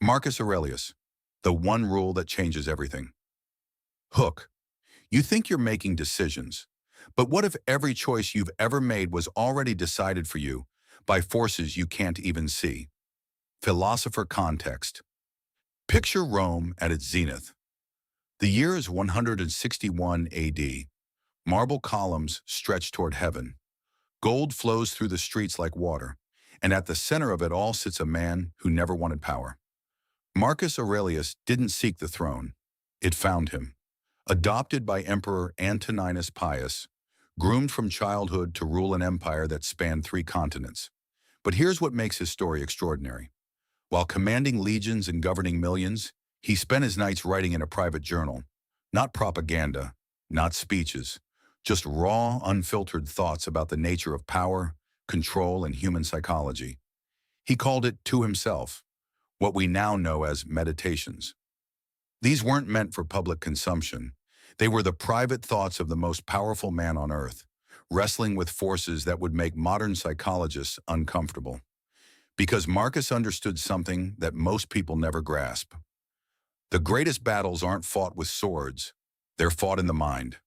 Marcus Aurelius, the one rule that changes everything. Hook. You think you're making decisions, but what if every choice you've ever made was already decided for you by forces you can't even see? Philosopher context. Picture Rome at its zenith. The year is 161 AD. Marble columns stretch toward heaven. Gold flows through the streets like water, and at the center of it all sits a man who never wanted power. Marcus Aurelius didn't seek the throne. It found him. Adopted by Emperor Antoninus Pius, groomed from childhood to rule an empire that spanned 3 continents. But here's what makes his story extraordinary. While commanding legions and governing millions, he spent his nights writing in a private journal. Not propaganda, not speeches, just raw, unfiltered thoughts about the nature of power, control, and human psychology. He called it To Himself, what we now know as meditations. These weren't meant for public consumption. They were the private thoughts of the most powerful man on earth, wrestling with forces that would make modern psychologists uncomfortable. Because Marcus understood something that most people never grasp. The greatest battles aren't fought with swords, they're fought in the mind.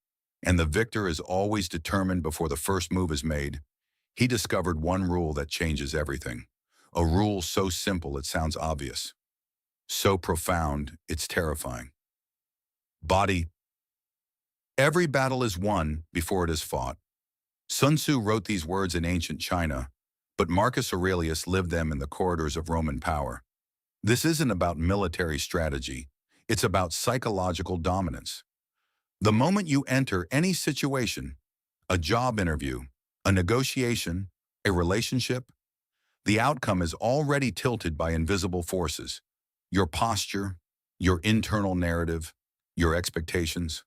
And the victor is always determined before the first move is made. He discovered one rule that changes everything. A rule so simple it sounds obvious. So profound, it's terrifying. Body. Every battle is won before it is fought. Sun Tzu wrote these words in ancient China, but Marcus Aurelius lived them in the corridors of Roman power. This isn't about military strategy. It's about psychological dominance. The moment you enter any situation, a job interview, a negotiation, a relationship, the outcome is already tilted by invisible forces. Your posture, your internal narrative, your expectations.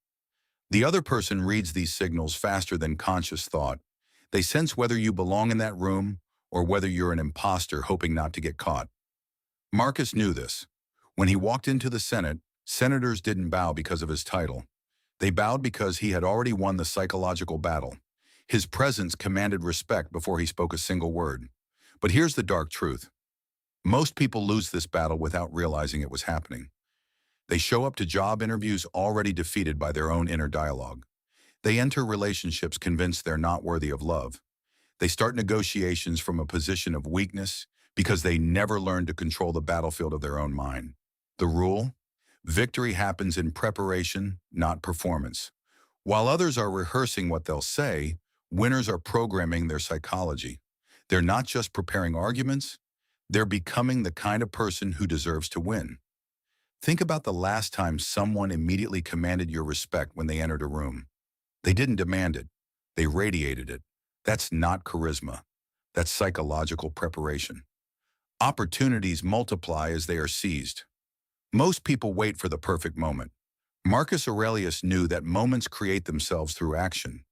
The other person reads these signals faster than conscious thought. They sense whether you belong in that room or whether you're an imposter hoping not to get caught. Marcus knew this. When he walked into the Senate, senators didn't bow because of his title. They bowed because he had already won the psychological battle. His presence commanded respect before he spoke a single word. But here's the dark truth. Most people lose this battle without realizing it was happening. They show up to job interviews already defeated by their own inner dialogue. They enter relationships convinced they're not worthy of love. They start negotiations from a position of weakness because they never learned to control the battlefield of their own mind. The rule? Victory happens in preparation, not performance. While others are rehearsing what they'll say, winners are programming their psychology. They're not just preparing arguments, they're becoming the kind of person who deserves to win. Think about the last time someone immediately commanded your respect when they entered a room. They didn't demand it, they radiated it. That's not charisma, that's psychological preparation. Opportunities multiply as they are seized. Most people wait for the perfect moment. Marcus Aurelius knew that moments create themselves through action.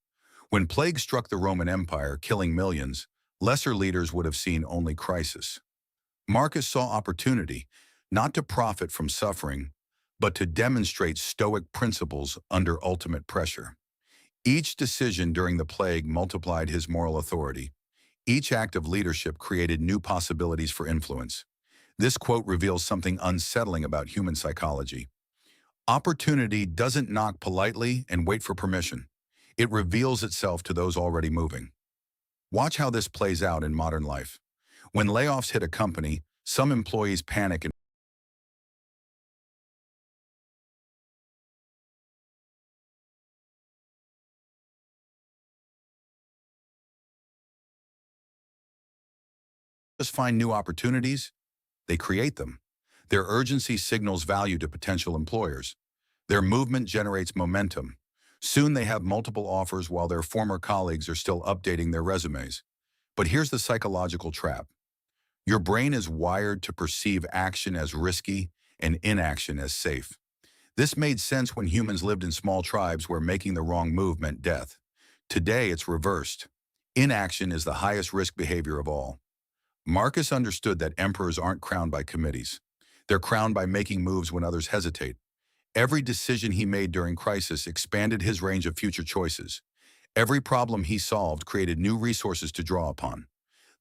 When plague struck the Roman Empire, killing millions, lesser leaders would have seen only crisis. Marcus saw opportunity, not to profit from suffering, but to demonstrate stoic principles under ultimate pressure. Each decision during the plague multiplied his moral authority. Each act of leadership created new possibilities for influence. This quote reveals something unsettling about human psychology. Opportunity doesn't knock politely and wait for permission. It reveals itself to those already moving. Watch how this plays out in modern life. When layoffs hit a company, some employees panic and just find new opportunities. They create them. Their urgency signals value to potential employers. Their movement generates momentum. Soon they have multiple offers while their former colleagues are still updating their resumes. But here's the psychological trap. Your brain is wired to perceive action as risky and inaction as safe. This made sense when humans lived in small tribes where making the wrong move meant death. Today it's reversed. Inaction is the highest risk behavior of all. Marcus understood that emperors aren't crowned by committees. They're crowned by making moves when others hesitate. Every decision he made during crisis expanded his range of future choices. Every problem he solved created new resources to draw upon.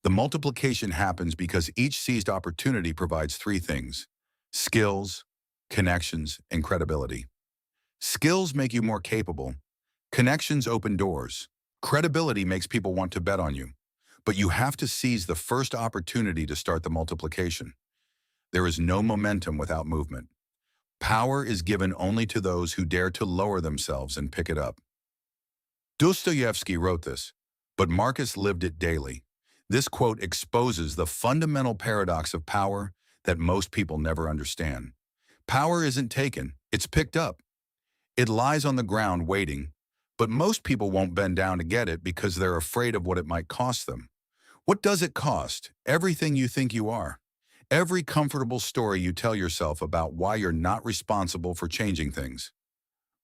The multiplication happens because each seized opportunity provides 3 things: Skills, connections, and credibility. Skills make you more capable. Connections open doors. Credibility makes people want to bet on you. But you have to seize the first opportunity to start the multiplication. There is no momentum without movement. Power is given only to those who dare to lower themselves and pick it up. Dostoevsky wrote this, but Marcus lived it daily. This quote exposes the fundamental paradox of power that most people never understand. Power isn't taken, it's picked up. It lies on the ground waiting, but most people won't bend down to get it because they're afraid of what it might cost them. What does it cost? Everything you think you are. Every comfortable story you tell yourself about why you're not responsible for changing things.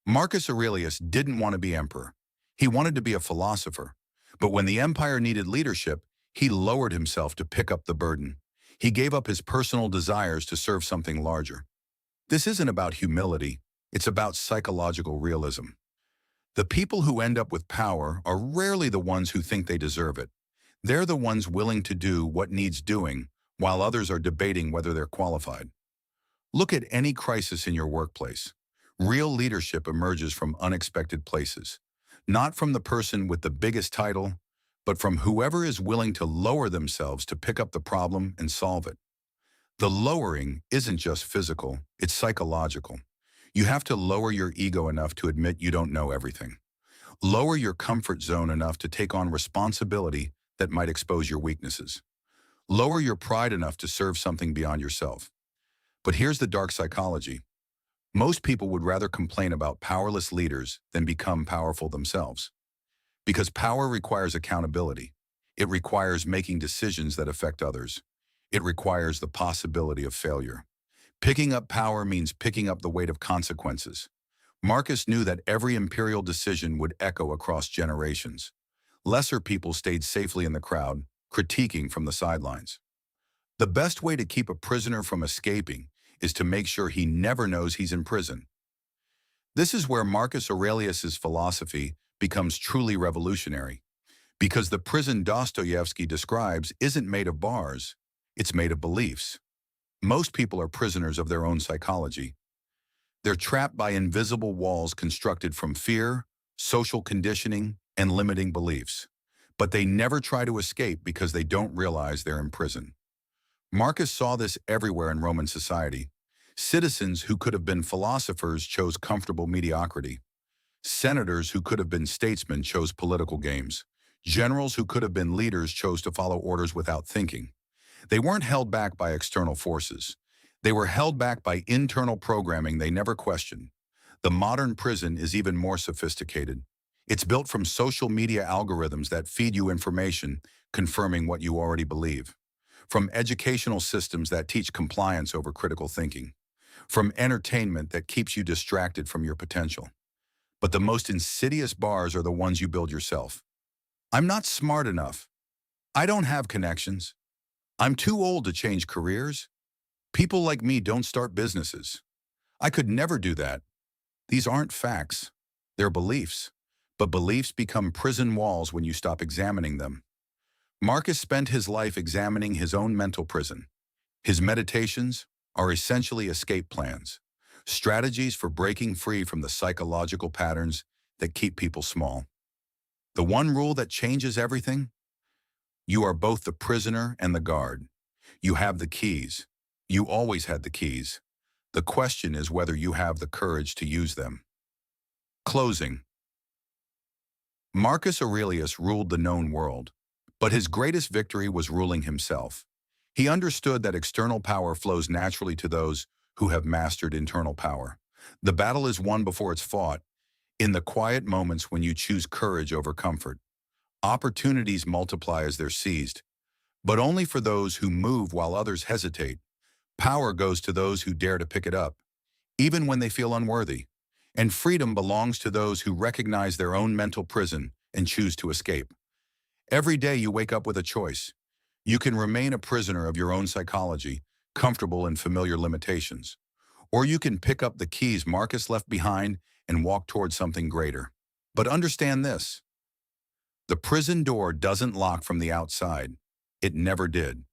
Marcus Aurelius didn't want to be emperor. He wanted to be a philosopher. But when the empire needed leadership, he lowered himself to pick up the burden. He gave up his personal desires to serve something larger. This isn't about humility. It's about psychological realism. The people who end up with power are rarely the ones who think they deserve it. They're the ones willing to do what needs doing, while others are debating whether they're qualified. Look at any crisis in your workplace. Real leadership emerges from unexpected places, not from the person with the biggest title, but from whoever is willing to lower themselves to pick up the problem and solve it. The lowering isn't just physical, it's psychological. You have to lower your ego enough to admit you don't know everything. Lower your comfort zone enough to take on responsibility that might expose your weaknesses. Lower your pride enough to serve something beyond yourself. But here's the dark psychology. Most people would rather complain about powerless leaders than become powerful themselves. Because power requires accountability. It requires making decisions that affect others. It requires the possibility of failure. Picking up power means picking up the weight of consequences. Marcus knew that every imperial decision would echo across generations. Lesser people stayed safely in the crowd, critiquing from the sidelines. The best way to keep a prisoner from escaping is to make sure he never knows he's in prison. This is where Marcus Aurelius's philosophy becomes truly revolutionary, because the prison Dostoevsky describes isn't made of bars, it's made of beliefs. Most people are prisoners of their own psychology. They're trapped by invisible walls constructed from fear, social conditioning, and limiting beliefs. But they never try to escape because they don't realize they're in prison. Marcus saw this everywhere in Roman society. Citizens who could have been philosophers chose comfortable mediocrity. Senators who could have been statesmen chose political games. Generals who could have been leaders chose to follow orders without thinking. They weren't held back by external forces. They were held back by internal programming they never questioned. The modern prison is even more sophisticated. It's built from social media algorithms that feed you information, confirming what you already believe. From educational systems that teach compliance over critical thinking. From entertainment that keeps you distracted from your potential. But the most insidious bars are the ones you build yourself. I'm not smart enough. I don't have connections. I'm too old to change careers. People like me don't start businesses. I could never do that. These aren't facts. They're beliefs. But beliefs become prison walls when you stop examining them. Marcus spent his life examining his own mental prison. His meditations are essentially escape plans, strategies for breaking free from the psychological patterns that keep people small. The one rule that changes everything? You are both the prisoner and the guard. You have the keys. You always had the keys. The question is whether you have the courage to use them. Closing. Marcus Aurelius ruled the known world, but his greatest victory was ruling himself. He understood that external power flows naturally to those who have mastered internal power. The battle is won before it's fought, in the quiet moments when you choose courage over comfort. Opportunities multiply as they're seized, but only for those who move while others hesitate. Power goes to those who dare to pick it up, even when they feel unworthy. And freedom belongs to those who recognize their own mental prison and choose to escape. Every day you wake up with a choice. You can remain a prisoner of your own psychology, comfortable in familiar limitations. Or you can pick up the keys Marcus left behind and walk towards something greater. But understand this. The prison door doesn't lock from the outside. It never did.